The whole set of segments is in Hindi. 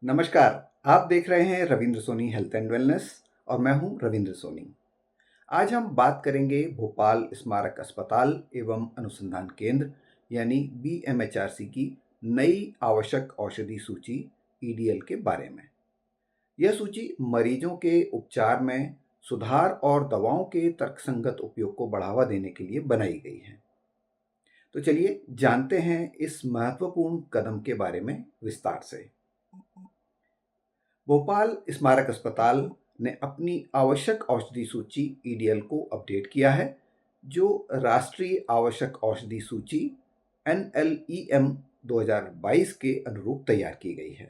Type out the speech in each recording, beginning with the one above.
नमस्कार। आप देख रहे हैं Ravindra Soni health and wellness और मैं हूं रविंद्र सोनी। आज हम बात करेंगे भोपाल स्मारक अस्पताल एवं अनुसंधान केंद्र यानी बीएमएचआरसी की नई आवश्यक औषधि सूची ईडीएल के बारे में। यह सूची मरीजों के उपचार में सुधार और दवाओं के तर्कसंगत उपयोग को बढ़ावा देने के लिए बनाई गई है। तो चलिए जानते हैं इस महत्वपूर्ण कदम के बारे में विस्तार से। भोपाल स्मारक अस्पताल ने अपनी आवश्यक औषधि सूची ईडीएल को अपडेट किया है, जो राष्ट्रीय आवश्यक औषधि सूची एनएलईएम 2022 के अनुरूप तैयार की गई है।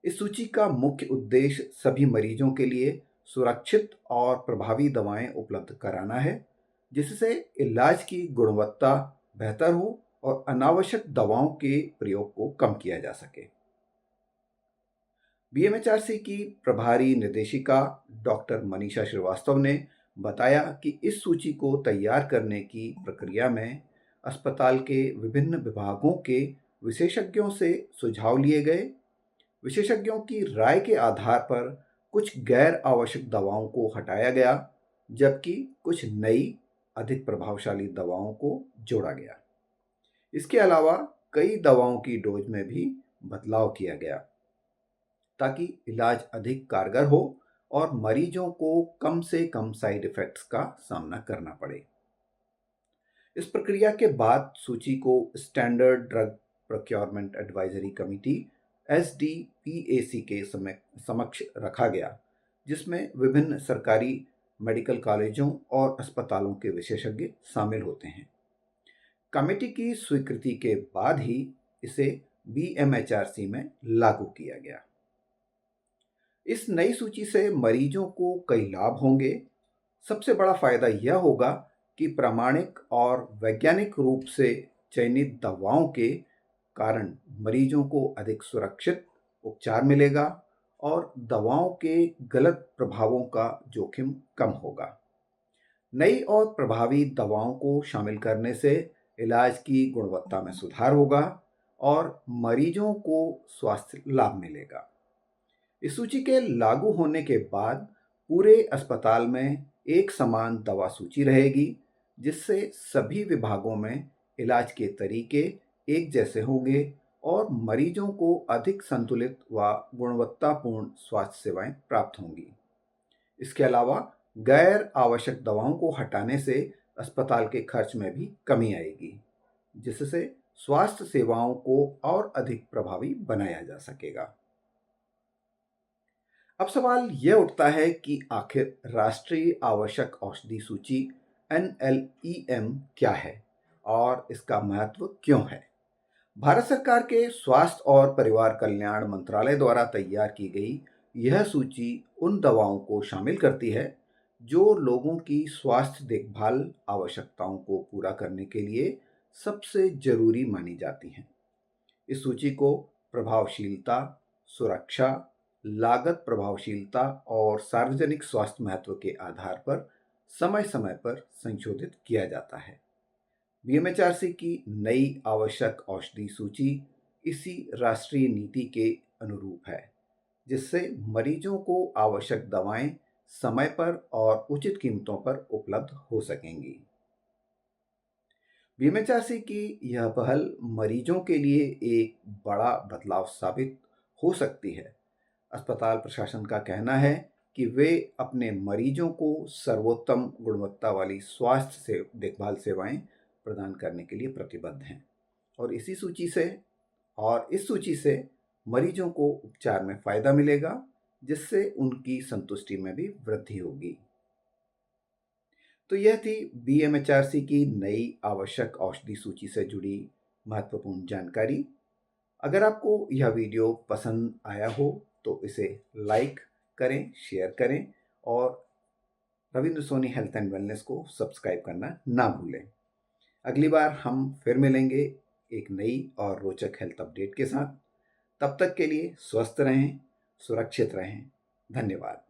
इस सूची का मुख्य उद्देश्य सभी मरीजों के लिए सुरक्षित और प्रभावी दवाएं उपलब्ध कराना है, जिससे इलाज की गुणवत्ता बेहतर हो और अनावश्यक दवाओं के प्रयोग को कम किया जा सके। बीएमएचआरसी की प्रभारी निर्देशिका डॉक्टर मनीषा श्रीवास्तव ने बताया कि इस सूची को तैयार करने की प्रक्रिया में अस्पताल के विभिन्न विभागों के विशेषज्ञों से सुझाव लिए गए। विशेषज्ञों की राय के आधार पर कुछ गैर आवश्यक दवाओं को हटाया गया, जबकि कुछ नई अधिक प्रभावशाली दवाओं को जोड़ा गया। इसके अलावा कई दवाओं की डोज में भी बदलाव किया गया, ताकि इलाज अधिक कारगर हो और मरीजों को कम से कम साइड इफ़ेक्ट्स का सामना करना पड़े। इस प्रक्रिया के बाद सूची को standard drug procurement advisory committee SDPAC के समक्ष रखा गया, जिसमें विभिन्न सरकारी मेडिकल कॉलेजों और अस्पतालों के विशेषज्ञ शामिल होते हैं। कमेटी की स्वीकृति के बाद ही इसे बीएमएचआरसी में लागू किया गया। इस नई सूची से मरीजों को कई लाभ होंगे। सबसे बड़ा फायदा यह होगा कि प्रामाणिक और वैज्ञानिक रूप से चयनित दवाओं के कारण मरीजों को अधिक सुरक्षित उपचार मिलेगा और दवाओं के गलत प्रभावों का जोखिम कम होगा। नई और प्रभावी दवाओं को शामिल करने से इलाज की गुणवत्ता में सुधार होगा और मरीजों को स्वास्थ्य लाभ मिलेगा। इस सूची के लागू होने के बाद पूरे अस्पताल में एक समान दवा सूची रहेगी, जिससे सभी विभागों में इलाज के तरीके एक जैसे होंगे और मरीजों को अधिक संतुलित व गुणवत्तापूर्ण स्वास्थ्य सेवाएं प्राप्त होंगी। इसके अलावा गैर आवश्यक दवाओं को हटाने से अस्पताल के खर्च में भी कमी आएगी, जिससे स्वास्थ्य सेवाओं को और अधिक प्रभावी बनाया जा सकेगा। अब सवाल यह उठता है कि आखिर राष्ट्रीय आवश्यक औषधि सूची एनएलईएम क्या है और इसका महत्व क्यों है। भारत सरकार के स्वास्थ्य और परिवार कल्याण मंत्रालय द्वारा तैयार की गई यह सूची उन दवाओं को शामिल करती है जो लोगों की स्वास्थ्य देखभाल आवश्यकताओं को पूरा करने के लिए सबसे जरूरी मानी जाती हैं। इस सूची को प्रभावशीलता, सुरक्षा, लागत प्रभावशीलता और सार्वजनिक स्वास्थ्य महत्व के आधार पर समय समय पर संशोधित किया जाता है। बीएमएचआरसी की नई आवश्यक औषधि सूची इसी राष्ट्रीय नीति के अनुरूप है, जिससे मरीजों को आवश्यक दवाएं समय पर और उचित कीमतों पर उपलब्ध हो सकेंगी। बीएमएचआरसी की यह पहल मरीजों के लिए एक बड़ा बदलाव साबित हो सकती है। अस्पताल प्रशासन का कहना है कि वे अपने मरीजों को सर्वोत्तम गुणवत्ता वाली स्वास्थ्य से देखभाल सेवाएं प्रदान करने के लिए प्रतिबद्ध हैं और इस सूची से मरीजों को उपचार में फायदा मिलेगा, जिससे उनकी संतुष्टि में भी वृद्धि होगी। तो यह थी बीएमएचआरसी की नई आवश्यक औषधि सूची से जुड़ी महत्वपूर्ण जानकारी। अगर आपको यह वीडियो पसंद आया हो तो इसे लाइक करें, शेयर करें और Ravindra Soni health and wellness को सब्सक्राइब करना ना भूलें। अगली बार हम फिर मिलेंगे एक नई और रोचक हेल्थ अपडेट के साथ। तब तक के लिए स्वस्थ रहें, सुरक्षित रहें। धन्यवाद।